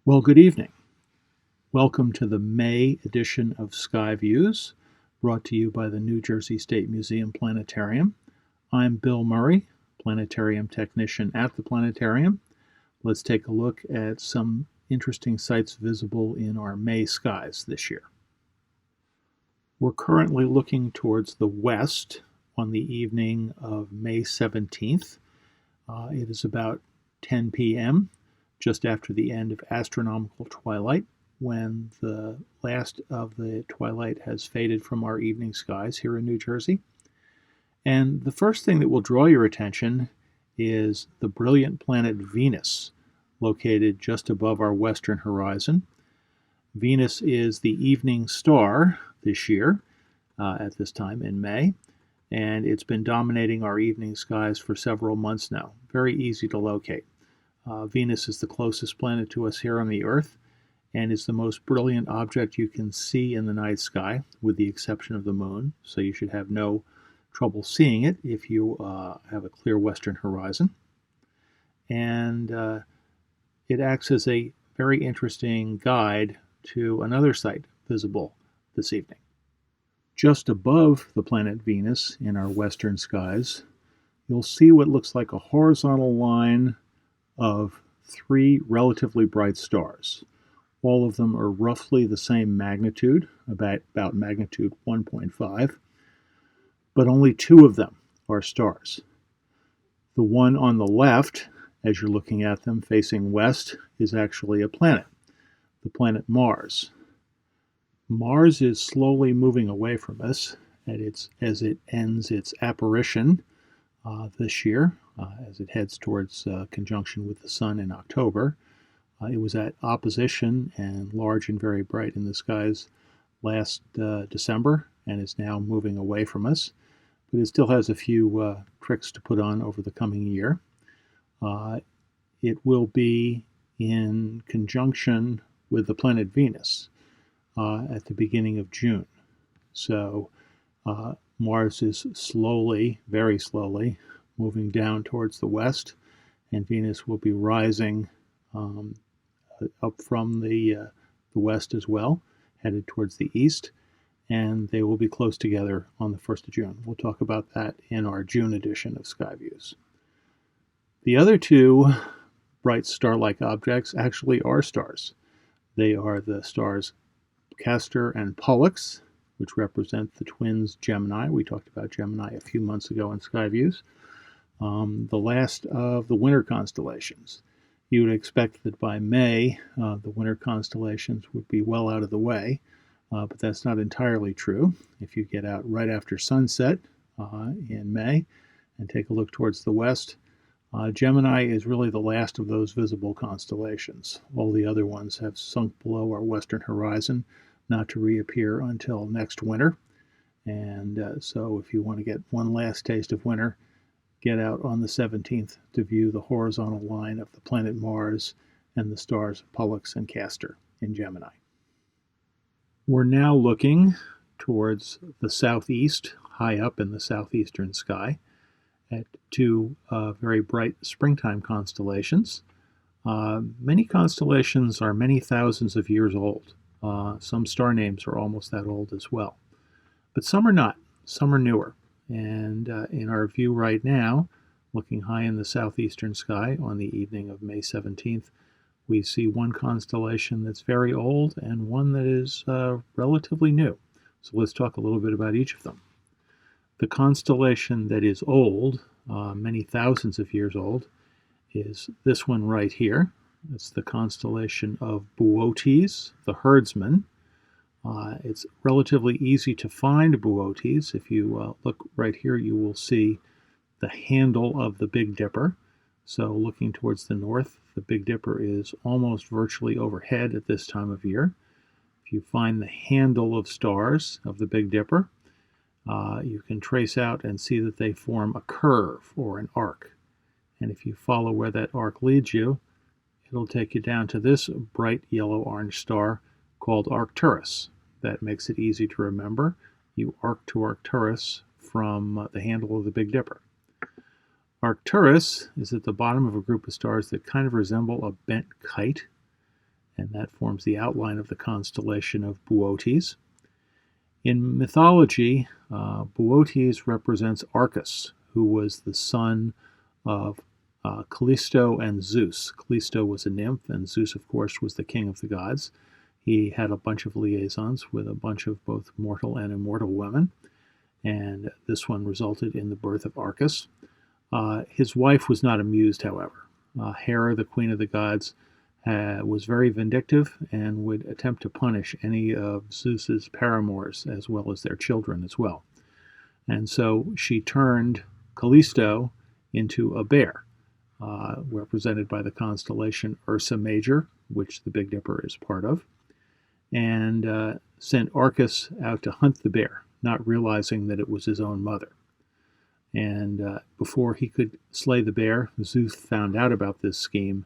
Well, good evening. Welcome to the May edition of Sky Views, brought to you by the New Jersey State Museum Planetarium. I'm Bill Murray, planetarium technician at the planetarium. Let's take a look at some interesting sights visible in our May skies this year. We're currently looking towards the west on the evening of May 17th. It is about 10 p.m., just after the end of astronomical twilight, when the last of the twilight has faded from our evening skies here in New Jersey. And the first thing that will draw your attention is the brilliant planet Venus, located just above our western horizon. Venus is the evening star this year, at this time in May, and it's been dominating our evening skies for several months now. Very easy to locate. Venus is the closest planet to us here on the Earth and is the most brilliant object you can see in the night sky, with the exception of the moon, so you should have no trouble seeing it if you have a clear western horizon. And it acts as a very interesting guide to another sight visible this evening. Just above the planet Venus in our western skies, you'll see what looks like a horizontal line of three relatively bright stars. All of them are roughly the same magnitude, about magnitude 1.5, but only two of them are stars. The one on the left, as you're looking at them facing west, is actually a planet, the planet Mars. Mars is slowly moving away from us as it ends its apparition this year, as it heads towards conjunction with the Sun in October. It was at opposition and large and very bright in the skies last December and is now moving away from us, but it still has a few tricks to put on over the coming year. It will be in conjunction with the planet Venus at the beginning of June. So Mars is slowly, very slowly, moving down towards the west, and Venus will be rising up from the west as well, headed towards the east, and they will be close together on the 1st of June. We'll talk about that in our June edition of Sky Views. The other two bright star-like objects actually are stars. They are the stars Castor and Pollux, which represent the twins Gemini. We talked about Gemini a few months ago in Sky Views. The last of the winter constellations. You would expect that by May, the winter constellations would be well out of the way, but that's not entirely true. If you get out right after sunset in May and take a look towards the west, Gemini is really the last of those visible constellations. All the other ones have sunk below our western horizon, not to reappear until next winter. And so if you want to get one last taste of winter, get out on the 17th to view the horizontal line of the planet Mars and the stars Pollux and Castor in Gemini. We're now looking towards the southeast, high up in the southeastern sky, at two very bright springtime constellations. Many constellations are many thousands of years old. Some star names are almost that old as well. But some are not. Some are newer. And in our view right now, looking high in the southeastern sky on the evening of May 17th, we see one constellation that's very old and one that is relatively new. So let's talk a little bit about each of them. The constellation that is old, many thousands of years old, is this one right here. It's the constellation of Boötes, the herdsman. It's relatively easy to find Boötes. If you look right here, you will see the handle of the Big Dipper. So looking towards the north, the Big Dipper is almost virtually overhead at this time of year. If you find the handle of stars of the Big Dipper, you can trace out and see that they form a curve or an arc. And if you follow where that arc leads you, it'll take you down to this bright yellow-orange star called Arcturus. That makes it easy to remember. You arc to Arcturus from the handle of the Big Dipper. Arcturus is at the bottom of a group of stars that kind of resemble a bent kite. and that forms the outline of the constellation of Boötes. In mythology, Boötes represents Arcas, who was the son of Callisto and Zeus. Callisto was a nymph, and Zeus, of course, was the king of the gods. He had a bunch of liaisons with a bunch of both mortal and immortal women, and this one resulted in the birth of Arcas. His wife was not amused, however. Hera, the queen of the gods, was very vindictive and would attempt to punish any of Zeus's paramours as well as their children as well. And so she turned Callisto into a bear, represented by the constellation Ursa Major, which the Big Dipper is part of, and sent Arcas out to hunt the bear, not realizing that it was his own mother. And before he could slay the bear, Zeus found out about this scheme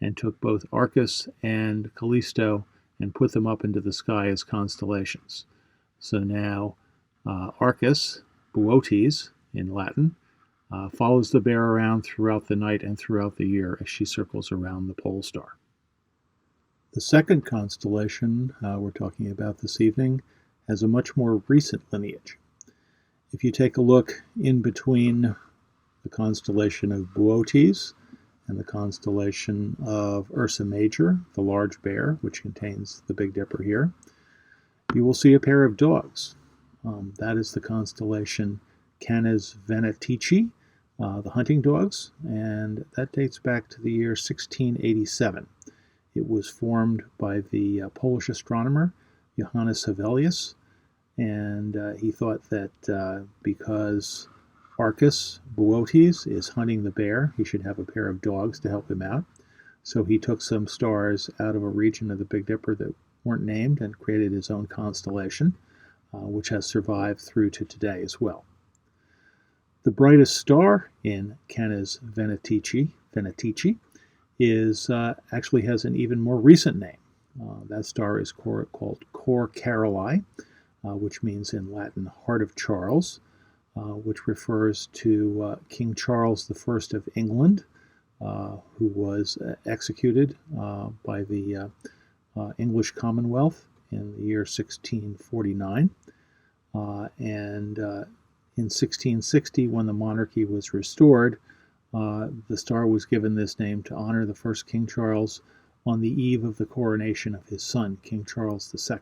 and took both Arcas and Callisto and put them up into the sky as constellations. So now Arcas, Boötes in Latin, follows the bear around throughout the night and throughout the year as she circles around the pole star. The second constellation we're talking about this evening has a much more recent lineage. If you take a look in between the constellation of Boötes and the constellation of Ursa Major, the large bear, which contains the Big Dipper here, you will see a pair of dogs. That is the constellation Canes Venatici, the hunting dogs, and that dates back to the year 1687. It was formed by the Polish astronomer Johannes Hevelius, and he thought that because Arcas, Boötes, is hunting the bear, he should have a pair of dogs to help him out. So he took some stars out of a region of the Big Dipper that weren't named and created his own constellation, which has survived through to today as well. The brightest star in Canes Venatici is actually has an even more recent name. That star is called Cor Caroli, which means in Latin Heart of Charles, which refers to King Charles I of England, who was executed by the English Commonwealth in the year 1649. And in 1660, when the monarchy was restored, the star was given this name to honor the first King Charles on the eve of the coronation of his son, King Charles II.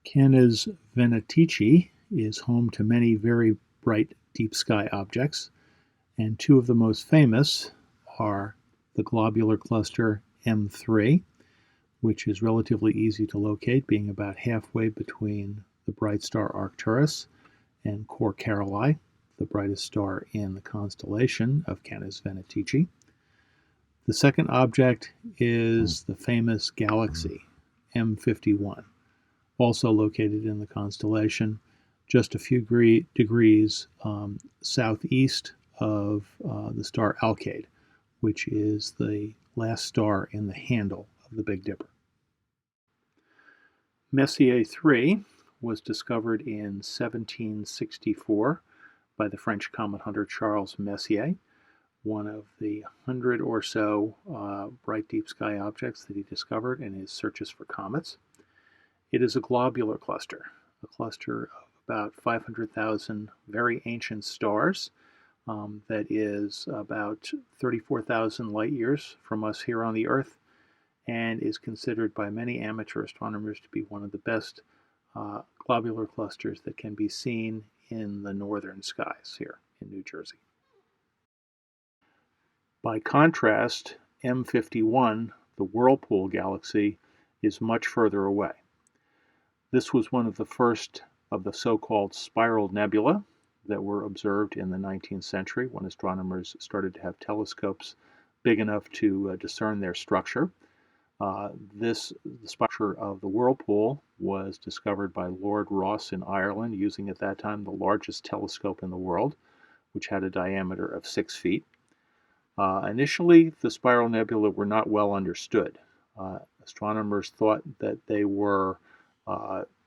Canes Venatici is home to many very bright deep sky objects, and two of the most famous are the globular cluster M3, which is relatively easy to locate, being about halfway between the bright star Arcturus and Cor Caroli, the brightest star in the constellation of Canes Venatici. The second object is the famous galaxy M51, also located in the constellation just a few degrees southeast of the star Alkaid, which is the last star in the handle of the Big Dipper. Messier 3 was discovered in 1764 by the French comet hunter Charles Messier, one of the 100 or so bright deep sky objects that he discovered in his searches for comets. It is a globular cluster, a cluster of about 500,000 very ancient stars that is about 34,000 light years from us here on the Earth, and is considered by many amateur astronomers to be one of the best globular clusters that can be seen in the northern skies here in New Jersey. By contrast, M51, the Whirlpool galaxy, is much further away. This was one of the first of the so-called spiral nebula that were observed in the 19th century when astronomers started to have telescopes big enough to discern their structure. The structure of the Whirlpool was discovered by Lord Rosse in Ireland, using at that time the largest telescope in the world, which had a diameter of 6 feet. Initially, the spiral nebulae were not well understood. Astronomers thought that they were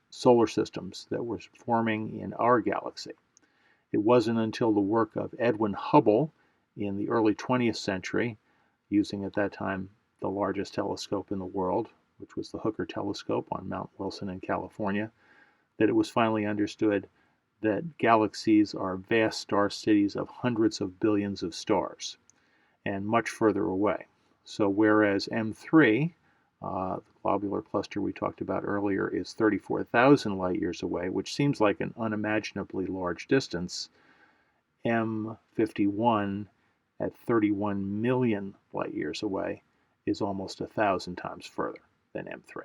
solar systems that were forming in our galaxy. It wasn't until the work of Edwin Hubble in the early 20th century, using at that time the largest telescope in the world, which was the Hooker telescope on Mount Wilson in California, that it was finally understood that galaxies are vast star cities of hundreds of billions of stars and much further away. So whereas M3, the globular cluster we talked about earlier, is 34,000 light years away, which seems like an unimaginably large distance, M51 at 31 million light years away is almost 1,000 times further than M3.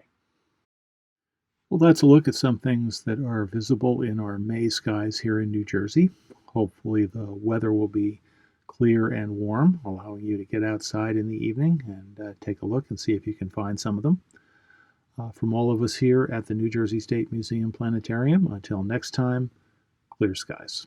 Well, that's a look at some things that are visible in our May skies here in New Jersey. Hopefully the weather will be clear and warm, allowing you to get outside in the evening and take a look and see if you can find some of them. From all of us here at the New Jersey State Museum Planetarium, until next time, clear skies.